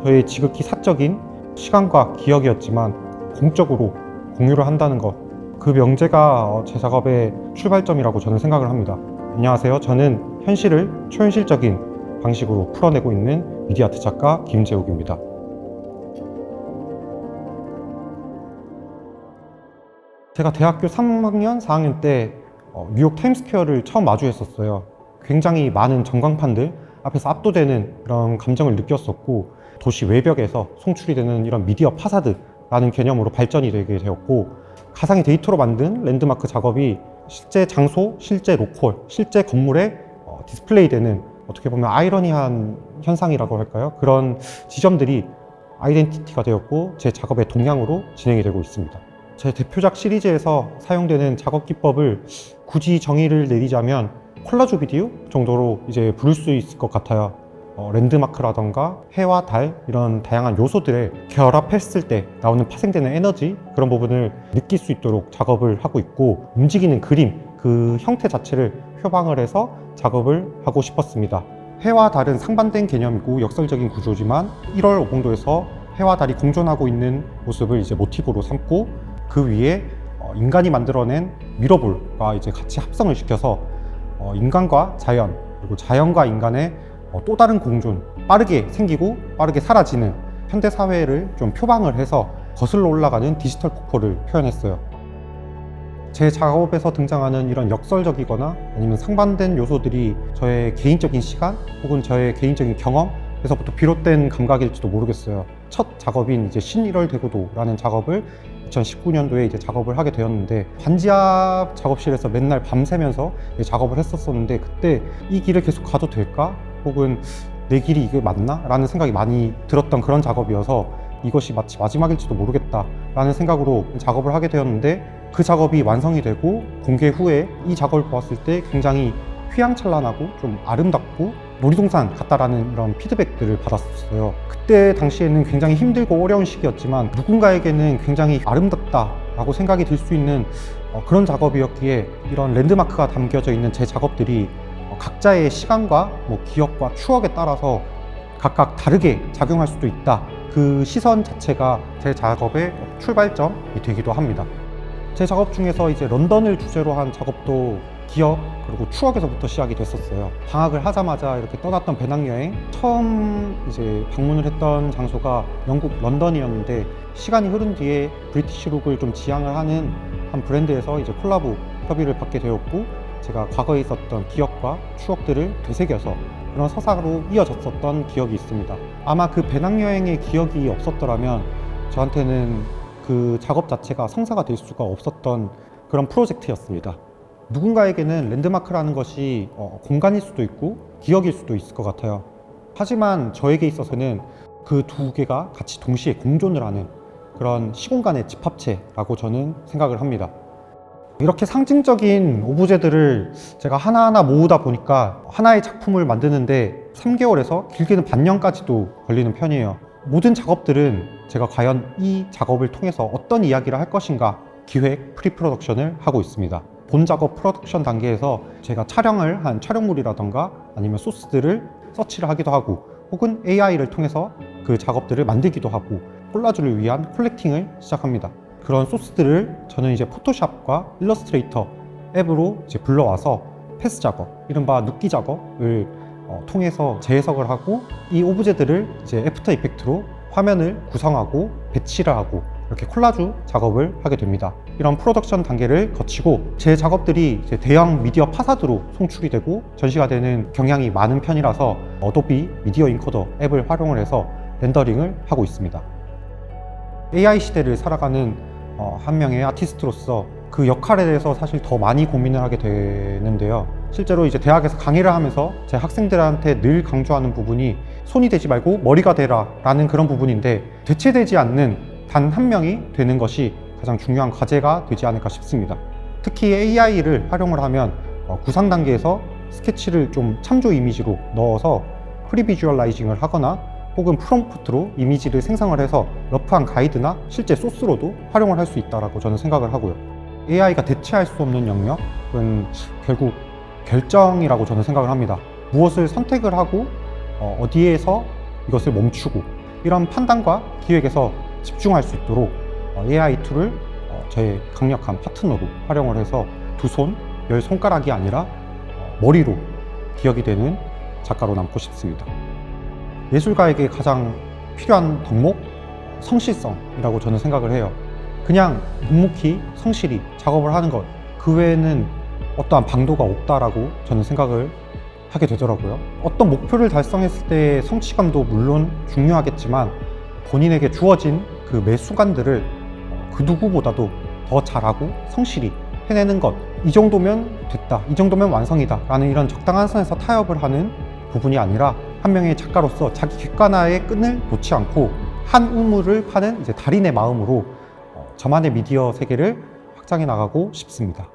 저의 지극히 사적인 시간과 기억이었지만 공적으로 공유를 한다는 것, 그 명제가 제 작업의 출발점이라고 저는 생각을 합니다. 안녕하세요. 저는 현실을 초현실적인 방식으로 풀어내고 있는 미디어 아트 작가 김재욱입니다. 제가 대학교 3학년, 4학년 때 뉴욕 타임스퀘어를 처음 마주했었어요. 굉장히 많은 전광판들 앞에서 압도되는 그런 감정을 느꼈었고, 도시 외벽에서 송출이 되는 이런 미디어 파사드라는 개념으로 발전이 되게 되었고, 가상의 데이터로 만든 랜드마크 작업이 실제 장소, 실제 로컬, 실제 건물에 디스플레이 되는, 어떻게 보면 아이러니한 현상이라고 할까요? 그런 지점들이 아이덴티티가 되었고 제 작업의 동향으로 진행이 되고 있습니다. 제 대표작 시리즈에서 사용되는 작업 기법을 굳이 정의를 내리자면 콜라주 비디오 정도로 이제 부를 수 있을 것 같아요. 랜드마크라던가 해와 달, 이런 다양한 요소들을 결합했을 때 나오는 파생되는 에너지, 그런 부분을 느낄 수 있도록 작업을 하고 있고, 움직이는 그림, 그 형태 자체를 표방을 해서 작업을 하고 싶었습니다. 해와 달은 상반된 개념이고 역설적인 구조지만 1월 5공도에서 해와 달이 공존하고 있는 모습을 이제 모티브로 삼고, 그 위에 인간이 만들어낸 미러볼과 이제 같이 합성을 시켜서 인간과 자연, 그리고 자연과 인간의 또 다른 공존, 빠르게 생기고 빠르게 사라지는 현대 사회를 좀 표방을 해서 거슬러 올라가는 디지털 폭포를 표현했어요. 제 작업에서 등장하는 이런 역설적이거나 아니면 상반된 요소들이 저의 개인적인 시간 혹은 저의 개인적인 경험에서부터 비롯된 감각일지도 모르겠어요. 첫 작업인 이제 신1월 대고도라는 작업을 2019년도에 이제 작업을 하게 되었는데, 반지 앞 작업실에서 맨날 밤새면서 작업을 했었었는데, 그때 이 길을 계속 가도 될까? 혹은 내 길이 이게 맞나? 라는 생각이 많이 들었던 그런 작업이어서 이것이 마치 마지막일지도 모르겠다 라는 생각으로 작업을 하게 되었는데, 그 작업이 완성이 되고 공개 후에 이 작업을 보았을 때 굉장히 휘황찬란하고 좀 아름답고 놀이동산 같다라는 이런 피드백들을 받았었어요. 그때 당시에는 굉장히 힘들고 어려운 시기였지만 누군가에게는 굉장히 아름답다라고 생각이 들 수 있는 그런 작업이었기에, 이런 랜드마크가 담겨져 있는 제 작업들이 각자의 시간과 기억과 추억에 따라서 각각 다르게 작용할 수도 있다, 그 시선 자체가 제 작업의 출발점이 되기도 합니다. 제 작업 중에서 이제 런던을 주제로 한 작업도 기억 그리고 추억에서부터 시작이 됐었어요. 방학을 하자마자 이렇게 떠났던 배낭여행, 처음 이제 방문을 했던 장소가 영국 런던이었는데, 시간이 흐른 뒤에 브리티시룩을 좀 지향을 하는 한 브랜드에서 이제 콜라보 협의를 받게 되었고, 제가 과거에 있었던 기억과 추억들을 되새겨서 그런 서사로 이어졌었던 기억이 있습니다. 아마 그 배낭여행의 기억이 없었더라면 저한테는 그 작업 자체가 성사가 될 수가 없었던 그런 프로젝트였습니다. 누군가에게는 랜드마크라는 것이 공간일 수도 있고 기억일 수도 있을 것 같아요. 하지만 저에게 있어서는 그 두 개가 같이 동시에 공존을 하는 그런 시공간의 집합체라고 저는 생각을 합니다. 이렇게 상징적인 오브제들을 제가 하나하나 모으다 보니까 하나의 작품을 만드는데 3개월에서 길게는 반년까지도 걸리는 편이에요. 모든 작업들은 제가 과연 이 작업을 통해서 어떤 이야기를 할 것인가 기획, 프리프로덕션을 하고 있습니다. 본 작업 프로덕션 단계에서 제가 촬영을 한 촬영물이라던가 아니면 소스들을 서치를 하기도 하고, 혹은 AI를 통해서 그 작업들을 만들기도 하고, 콜라주를 위한 콜렉팅을 시작합니다. 그런 소스들을 저는 이제 포토샵과 일러스트레이터 앱으로 이제 불러와서 패스 작업, 이른바 눕기 작업을 통해서 재해석을 하고, 이 오브제들을 이제 애프터 이펙트로 화면을 구성하고 배치를 하고 이렇게 콜라주 작업을 하게 됩니다. 이런 프로덕션 단계를 거치고 제 작업들이 이제 대형 미디어 파사드로 송출이 되고 전시가 되는 경향이 많은 편이라서 어도비 미디어 인코더 앱을 활용을 해서 렌더링을 하고 있습니다. AI 시대를 살아가는 한 명의 아티스트로서 그 역할에 대해서 사실 더 많이 고민을 하게 되는데요. 실제로 이제 대학에서 강의를 하면서 제 학생들한테 늘 강조하는 부분이 손이 되지 말고 머리가 되라 라는 그런 부분인데, 대체되지 않는 단 한 명이 되는 것이 가장 중요한 과제가 되지 않을까 싶습니다. 특히 AI를 활용을 하면 구상 단계에서 스케치를 좀 참조 이미지로 넣어서 프리비주얼라이징을 하거나 혹은 프롬프트로 이미지를 생성을 해서 러프한 가이드나 실제 소스로도 활용을 할 수 있다고 저는 생각을 하고요. AI가 대체할 수 없는 영역은 결국 결정이라고 저는 생각을 합니다. 무엇을 선택을 하고 어디에서 이것을 멈추고 이런 판단과 기획에서 집중할 수 있도록 AI 툴을 제 강력한 파트너로 활용을 해서 두 손, 10손가락이 아니라 머리로 기억이 되는 작가로 남고 싶습니다. 예술가에게 가장 필요한 덕목? 성실성이라고 저는 생각을 해요. 그냥 묵묵히 성실히 작업을 하는 것, 그 외에는 어떠한 방도가 없다라고 저는 생각을 하게 되더라고요. 어떤 목표를 달성했을 때의 성취감도 물론 중요하겠지만 본인에게 주어진 그 매 순간들을 그 누구보다도 더 잘하고 성실히 해내는 것, 이 정도면 됐다, 이 정도면 완성이다 라는 이런 적당한 선에서 타협을 하는 부분이 아니라 한 명의 작가로서 자기 객관화의 끈을 놓지 않고 한 우물을 파는 이제 달인의 마음으로 저만의 미디어 세계를 확장해 나가고 싶습니다.